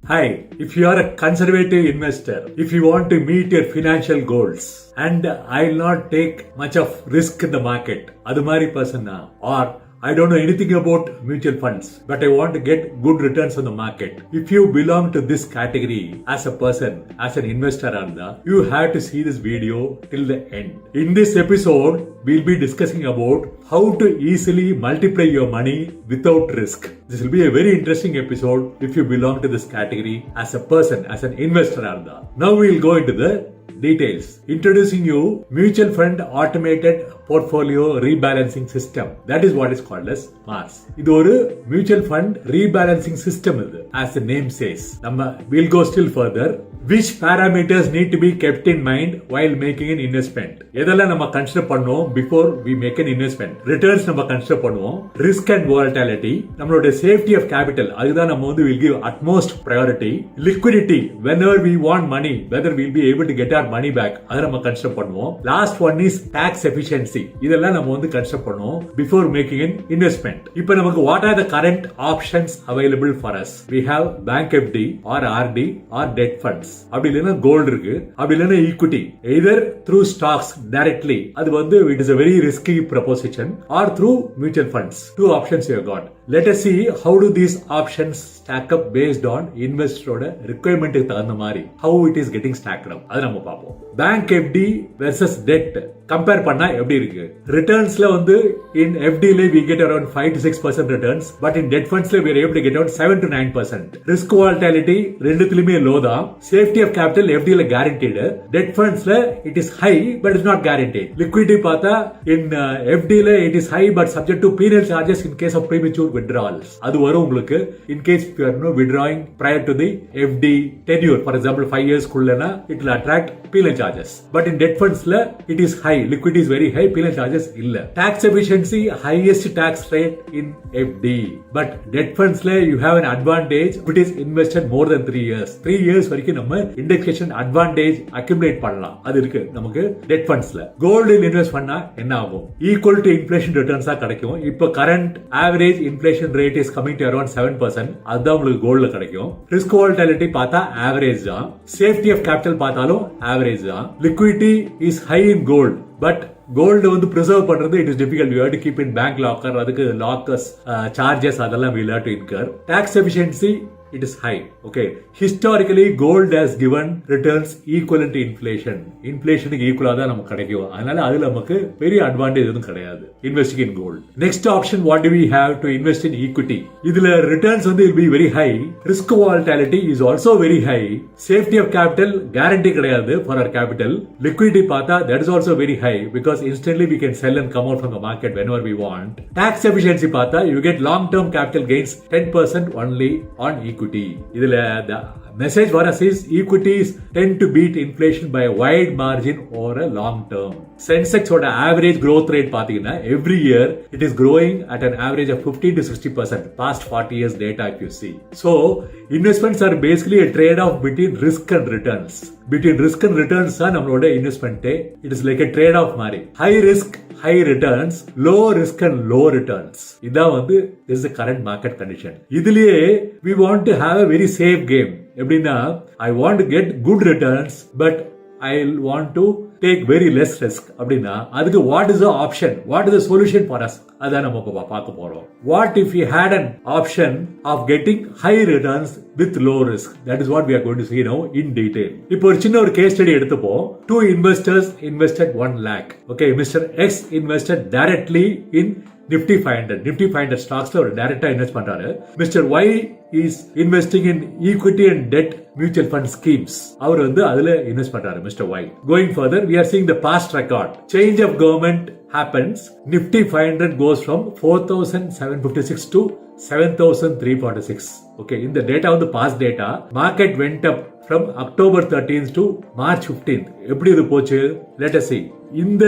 Hi, if you are a conservative investor, if you want to meet your financial goals, and I'll not take much of risk in the market, adu mari person na, or I don't know anything about mutual funds, but I want to get good returns on the market. If you belong to this category as a person, as an investor, you have to see this video till the end. In this episode, we'll be discussing about how to easily multiply your money without risk. This will be a very interesting episode if you belong to this category as a person, as an investor. Now we'll go into the details. Introducing you mutual fund automated portfolio rebalancing system. That is what is called as MARS. இது ஒரு mutual fund rebalancing system இது. As the name says. We'll go still further. Which parameters need to be kept in mind while making an investment? எதெல்லாம் நம்ம consider பண்ணுவோம் before we make an investment? Returns நம்ம consider பண்ணுவோம். Risk and volatility. நம்மளோட safety of capital. அதுதான் நம்ம வந்து will give utmost priority. Liquidity. Whenever we want money, whether we'll be able to get our money back. அதை நம்ம consider பண்ணுவோம். Last one is tax efficiency. இதெல்லாம் நம்ம வந்து கன்சிடர் பண்ணுவோம் before making an investment. இப்போ நமக்கு what are the current options available for us? We have bank FD or RD or debt funds. அப்படி இல்லைன்னா கோல்டு இருக்கு, அப்படி இல்லைன்னா equity. either through stocks directly, அது வந்து it is a very risky proposition, or through mutual funds. Two options you have got. Let us see how do these options stack up based on investor requirement தகுந்த மாதிரி how it is getting stacked up. அது நம்ம பார்ப்போம். Bank FD versus debt compare பண்ணா எப்படி இருக்கு? ரிட்டர்ன்ஸ்ல வந்து in FD ல we get around 5 to 6% returns, but in debt funds ல we are able to get around 7 to 9%. Risk volatility ரெண்டுத்துலயுமே low தான். Safety of capital FD ல guaranteed, debt funds ல it is high but it's not guaranteed. Liquidity பார்த்தா in FD ல it is high but subject to penal charges in case of premature withdrawals. அது வரும் உங்களுக்கு in case you are withdrawing prior to the FD tenure, for example 5 years குள்ளனா it will attract penal charges. But in debt funds ல it is high, liquidity is very high, penal charges இல்ல. Tax efficiency highest tax rate in FD, but debt funds ல you have an advantage if it is invested more than 3 years. 3 years வரைக்கும் நம்ம indexation advantage accumulate பண்ணலாம். அது இருக்கு நமக்கு debt funds ல. Gold in invest பண்ணா என்ன ஆகும்? Equal to inflation returns கிடைக்கும். இப்போ current average inflation rate is coming to around 7%. அதுதான் உங்களுக்கு கோல்ட்ல கிடைக்கும். Risk volatility பார்த்தா average தான். Safety of capital பார்த்தாலும் average தான். Liquidity is high in gold, but gold வந்து ப்ரிசர்வ் பண்றது it is difficult. You have to keep in bank locker, அதுக்கு லாக்கர்ஸ் சார்ஜஸ் அதெல்லாம் will have to incur. Tax efficiency it is high. Okay, historically gold has given returns equivalent to inflation. Inflation க்கு ஈக்குவலா தான் நமக்கு கிடைக்கும். அதனால அதுல நமக்கு பெரிய அட்வான்டேஜ் எதுவும் கிடையாது investing in gold. Next option, what do we have to invest in equity? இதுல returns வந்து will be very high. Risk volatility is also very high. Safety of capital guarantee கிடையாது for our capital. Liquidity பார்த்தா that is also very high because instantly we can sell and come out from the market whenever we want. Tax efficiency பார்த்தா you get long term capital gains 10% only on equity. இதுல the message for us is equities tend to beat inflation by a wide margin over a long term. Sensex oda average growth rate பாத்தீங்கன்னா every year it is growing at an average of 15 to 60% past 40 years data if you see. So investments are basically a trade off between risk and returns. Between risk and returns தான் நம்மளோட investment. it is like a trade off மாதிரி. high risk high returns, low risk and low returns. இதான் வந்து this is the current market condition. இதுலயே we want to have a very safe game. எப்படின்னா I want to get good returns but I want to take very less risk. அப்படின்னா அதுக்கு what is the option, what is the solution for us, அதான் நம்ம பார்க்க போறோம். What if we had an option of getting high returns with low risk? That is what we are going to see now in detail. இப்போ ஒரு சின்ன ஒரு case study எடுத்துப்போம். Two investors invested 1 lakh. Okay, Mr. X invested directly in Nifty 500. Nifty 500 stocks ஒரு டைரக்டா invest பண்றாரு. Mr. Y is investing in equity and debt mutual fund schemes. அவர் வந்து அதுல இன்வெஸ்ட் பண்றாரு Mr. Y. Going further, we are seeing the past record. Change of government happens. Nifty 500 goes from 4,756 to 7,346. Okay, in the data of the past data, market went up from October 13th to March 15th. எப்படி இது போச்சு? Let us see. இந்த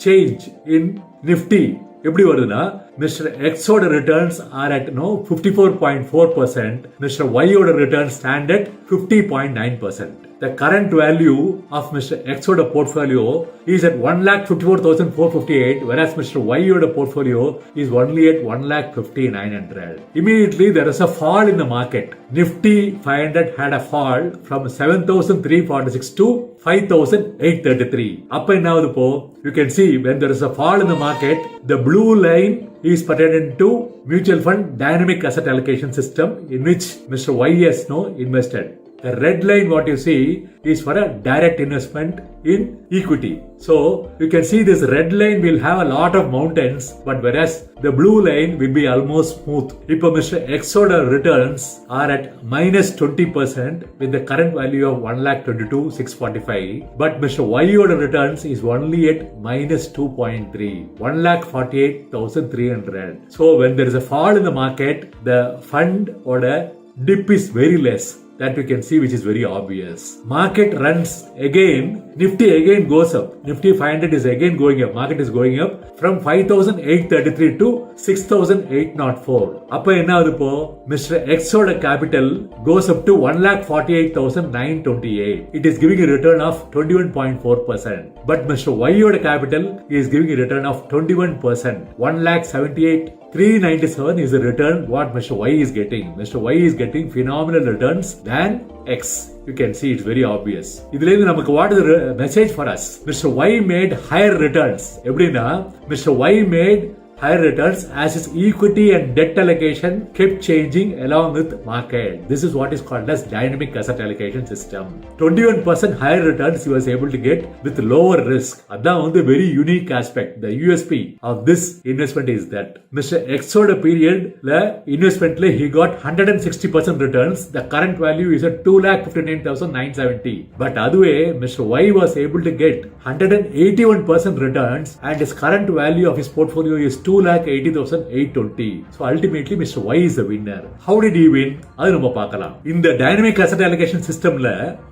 change in Nifty எப்படி வருதுன்னா Mr. X oda returns are at 54.4%. Mr. Y oda returns stand at 50.9%. The current value of Mr. X oda portfolio is at 1,54,458, whereas Mr. Y oda portfolio is only at 1,59,900. Immediately there is a fall in the market. Nifty 500 had a fall from 7,346 to 5,833. Up and now you can see when there is a fall in the market, the blue line is pertaining to mutual fund dynamic asset allocation system in which Mr. Y has invested. The red line what you see is for a direct investment in equity. So you can see this red line will have a lot of mountains, but whereas the blue line will be almost smooth. If Mr. X oda returns are at minus 20% with the current value of 1,22,645, but Mr. Y oda returns is only at minus 2.3, 1,48,300. So when there is a fall in the market, the fund order dip is very less. That we can see, which is very obvious. Market runs again, Nifty again goes up. Nifty 500 is again going up. Market is going up from 5,833 to 6,804. Appa enna adupo Mr. X oda capital goes up to 1,48,928. It is giving a return of 21.4%. But Mr. Y oda capital is giving a return of 21%. 1,78,397 is the return what Mr. Y is getting. Mr. Y is getting phenomenal returns than X. You can see it's very obvious. Idhile namakku what is the message for us? Mr. Y made higher returns. Eppdina Mr. Y made higher returns as his equity and debt allocation kept changing along with market. This is what is called as dynamic asset allocation system. 21% higher returns he was able to get with lower risk. That's a very unique aspect. The USP of this investment is that Mr. X oda period investment he got 160% returns. The current value is at 2,59,970. But aduve Mr. Y was able to get 181% returns and his current value of his portfolio is 2,80,820. So ultimately Mr. Y is the winner. How did he win? Adu nama paakalam. In the dynamic asset allocation system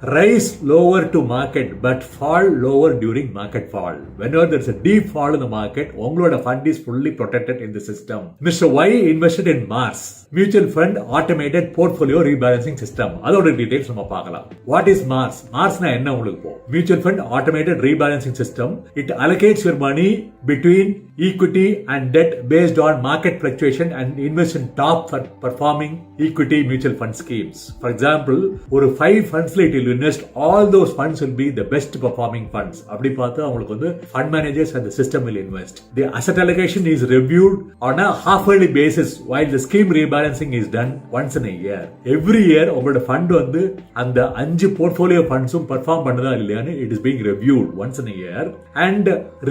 rise lower to market but fall lower during market fall. Whenever there is a deep fall in the market, ungaloda fund is fully protected in the system. Mr. Y invested in Mars mutual fund automated portfolio rebalancing system. Adoda details nama paakalam. What is Mars? Mars na enna ungalku po? Mutual fund automated rebalancing system. It allocates your money between equity and debt based on market fluctuation and invest in top performing equity mutual fund schemes. For example, ஒரு 5 fundsல it will invest, all those funds will be the best performing funds. அப்படி பார்த்தா உங்களுக்கு fund managers and the system will invest. The asset allocation is reviewed on a half yearly basis while the scheme rebalancing is done once in a year. Every year உங்களோட fund அந்த 5 portfolio fundsum perform பண்ணுதா இல்லையான்னு it is being reviewed once in a year, and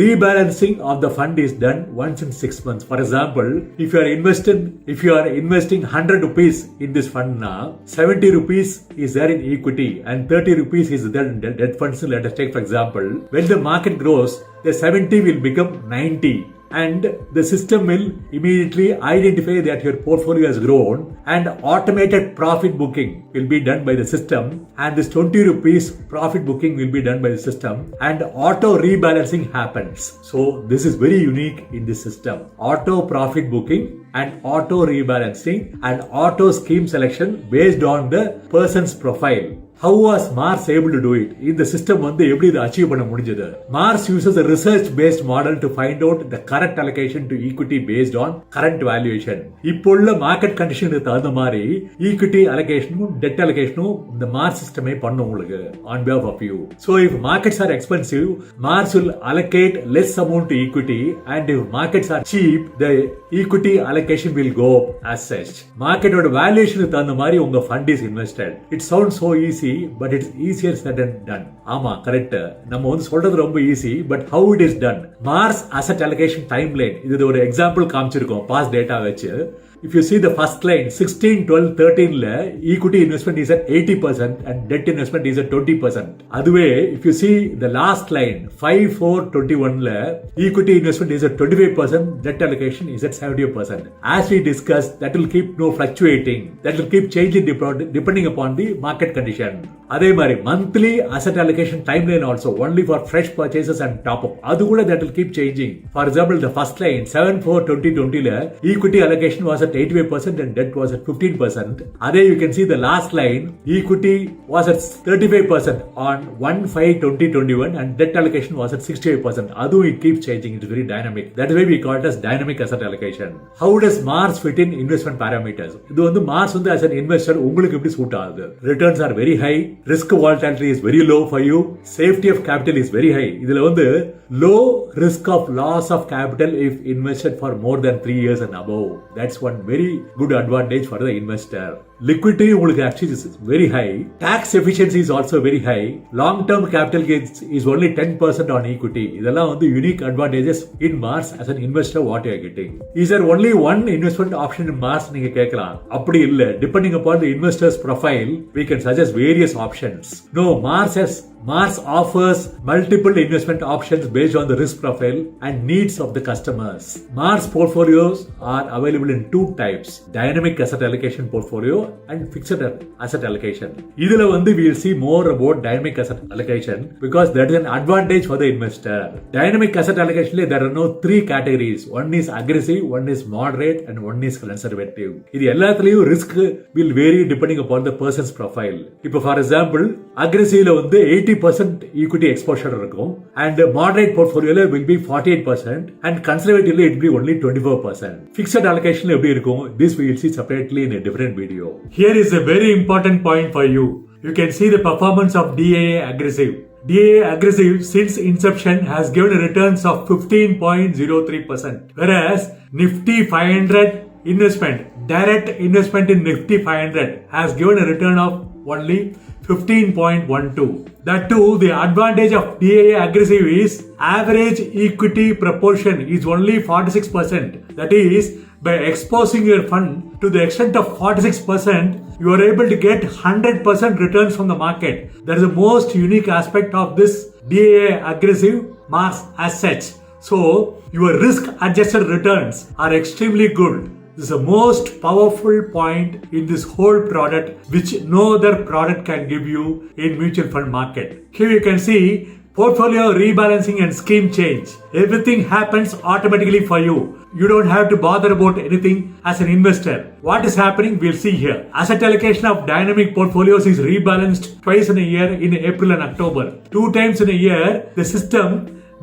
rebalancing of the fund is done once in 6 months. For example, if you are investing 100 rupees in this fund now, 70 rupees is there in equity and 30 rupees is there in debt funds. Let us take for example, when the market grows, the 70 will become 90. And the system will immediately identify that your portfolio has grown and automated profit booking will be done by the system, and this 20 rupees profit booking will be done by the system, and auto rebalancing happens. So this is very unique in this system. Auto profit booking and auto rebalancing and auto scheme selection based on the person's profile. How was Mars able to do it? In the system எப்படி இதை achieve பண்ண முடிஞ்சது? Mars uses a research based model to find out the correct allocation to equity based on current valuation. இப்போ உள்ள market conditionக்கு தகுந்த மாதிரி equity allocationும் debt allocationும் இந்த Mars system பண்ணும் உங்களுக்கு on behalf of you. So if markets are expensive, Mars will allocate less amount to equity, and if markets are cheap, the equity allocation will go up as such. Market oda valuation தகுந்த மாதிரி உங்க fund is invested. It sounds so easy, but it's easier said than done. ஆமா correct. நம்ம சொல்றது ரொம்ப easy, but how it is done? Mars asset allocation timeline, இது ஒரு example காமிச்சிருக்கோம் past data வச்சு. If you see the first line, 16, 12, 13 la equity investment is at 80% and debt investment is at 20%. Adhuve, if you see the last line, 5, 4, 21 la equity investment is at 25%, debt allocation is at 70%. As we discussed, that will keep fluctuating. That will keep changing depending upon the market condition. Adhe mari monthly asset allocation timeline also only for fresh purchases and top up. Adu kuda that will keep changing. For example, the first line 7/4/2020 la equity allocation was at 85% and debt was at 15%. Adhe you can see the last line equity was at 35% on 1/5/2021 and debt allocation was at 68%. Adu it keeps changing. It's very dynamic. That is why we call it as dynamic asset allocation. How does Mars fit in investment parameters? இது வந்து Mars வந்து as an investor உங்களுக்கு எப்படி suit ஆகுது? Returns are very high. Risk volatility is very low for you. Safety of capital is very high. இதுல வந்து low risk of loss of capital if invested for more than 3 years and above. That's one very good advantage for the investor. Liquidity உங்களுக்கு actually is very high. Tax efficiency is also very high. Long term capital gains is only 10% on equity. இதெல்லாம் வந்து unique advantages in Mars as an investor what you are getting. Is there only one investment option in Mars நீங்க கேட்கலாம். அப்படி இல்ல. Depending upon the investor's profile, we can suggest various options. No, Mars offers multiple investment options based on the risk profile and needs of the customers. Mars portfolios are available in two types: dynamic asset allocation portfolio and fixed asset allocation. Idhula வந்து we will see more about dynamic asset allocation because that is an advantage for the investor. Dynamic asset allocation there are no three categories. One is aggressive, one is moderate and one is conservative. இது எல்லாத்துலயும் risk will vary depending upon the person's profile. இப்போ for example, aggressive வந்து 80% equity exposure இருக்கும் and moderate portfolio will be 48% and conservatively it will be only 24%. Fixed allocation எப்படி இருக்கும்? This we will see separately in a different video. Here is a very important point for you. You can see the performance of DAA aggressive. DAA aggressive since inception has given returns of 15.03%, whereas Nifty 500 investment, direct investment in Nifty 500 has given a return of only 15.12. That too, the advantage of DAA aggressive is average equity proportion is only 46%. That is, by exposing your fund to the extent of 46%, you are able to get 100% returns from the market. That is the most unique aspect of this DAA aggressive Mars as such. So, your risk adjusted returns are extremely good. This is the most powerful point in this whole product which no other product can give you in mutual fund market. Here you can see portfolio rebalancing and scheme change. Everything happens automatically for you. You don't have to bother about anything as an investor. What is happening, we'll see here. Asset allocation of dynamic portfolios is rebalanced twice in a year in April and October. 2 times in a year, the system,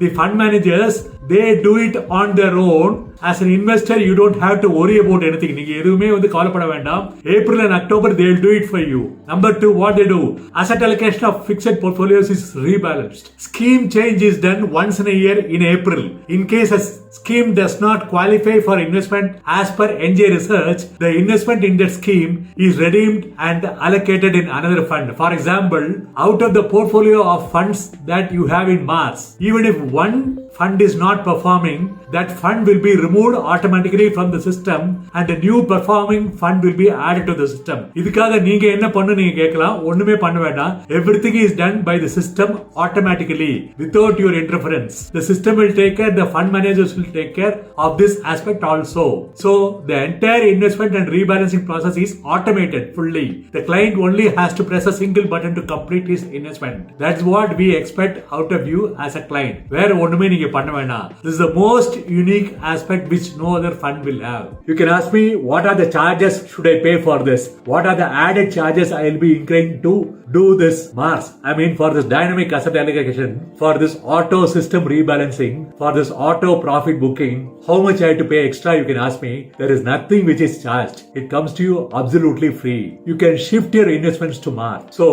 the fund managers, they do it on their own. As an investor, you don't have to worry about anything. நீங்க எதுவுமே வந்து கவலைப்பட வேண்டாம். April and October they will do it for you. Number 2, what they do? Asset allocation of fixed portfolios is rebalanced. Scheme change is done once in a year in April. In case a scheme does not qualify for investment as per NJ research, the investment in that scheme is redeemed and allocated in another fund. For example, out of the portfolio of funds that you have in Mars, even if one fund is not performing, that fund will be removed automatically from the system and a new performing fund will be added to the system. இதுக்காக நீங்க என்ன பண்ணணும் நீங்க கேட்கலாம். ஒண்ணுமே பண்ண வேண்டாம். Everything is done by the system automatically without your interference. The system will take care, the fund managers will take care of this aspect also. So the entire investment and rebalancing process is automated fully. The client only has to press a single button to complete his investment. That's what we expect out of you as a client. வேற ஒண்ணுமே நீங்க பண்ண வேண்டாம். This is the most unique aspect which no other fund will have. You can ask me what are the charges should I pay for this? What are the added charges I will be incurring to do this Mars? I mean for this dynamic asset allocation, for this auto system rebalancing, for this auto profit booking, how much I have to pay extra? You can ask me. There is nothing which is charged. It comes to you absolutely free. You can shift your investments to Mars. So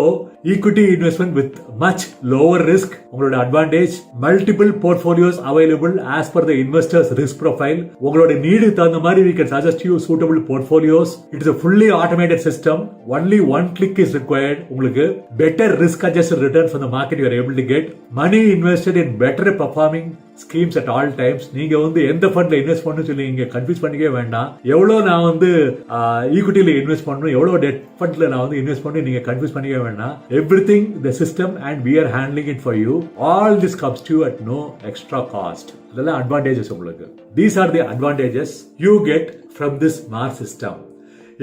equity investment with much lower risk, உங்களோட advantage, multiple portfolios available as per the investor's risk profile. உங்களோட நீடுக்கு தகுந்த மாதிரி we can suggest you suitable portfolios. It is a fully automated system. Only one click is required. உங்களுக்கு better risk adjusted returns from the market you are able to get. Money invested in better performing schemes at all times. நீங்க வந்து எந்த ஃபண்ட்ல invest பண்ணணும் சொல்லி நீங்க confuse பண்ணிக்கவே வேண்டாம். எவ்வளவு நான் வந்து ஈக்விட்டியில இன்வெஸ்ட் பண்ணணும், எவ்வளவு டெட் ஃபண்ட்ல நான் வந்து இன்வெஸ்ட் பண்ணி நீங்க கன்ஃபியூஸ் பண்ணிக்கவே வேண்டாம். Everything the system and we are handling it for you. All this comes to you at no extra cost. இதெல்லாம் advantages உங்களுக்கு. These are the advantages you get from this Mars system.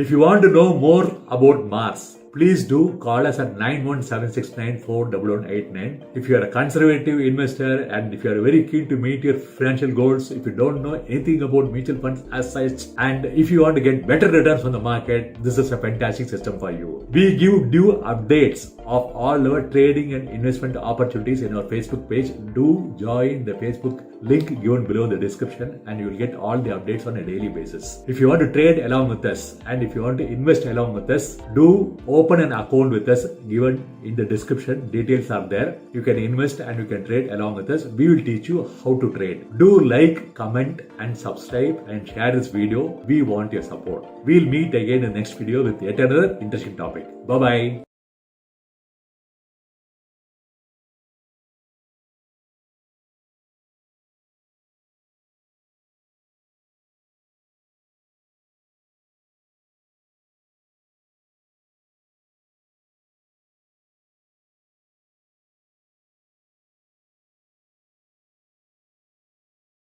If you want to know more about Mars, please do call us at 9176941189. If you are a conservative investor and if you are very keen to meet your financial goals, if you don't know anything about mutual funds as such, and if you want to get better returns on the market, this is a fantastic system for you. We give due updates of all our trading and investment opportunities in our Facebook page. Do join the Facebook link given below the description and you will get all the updates on a daily basis. If you want to trade along with us and if you want to invest along with us, do open an account with us given in the description. Details are there. You can invest and you can trade along with us. We will teach you how to trade. Do like, comment and subscribe and share this video. We want your support. We'll meet again in the next video with yet another interesting topic. Bye bye.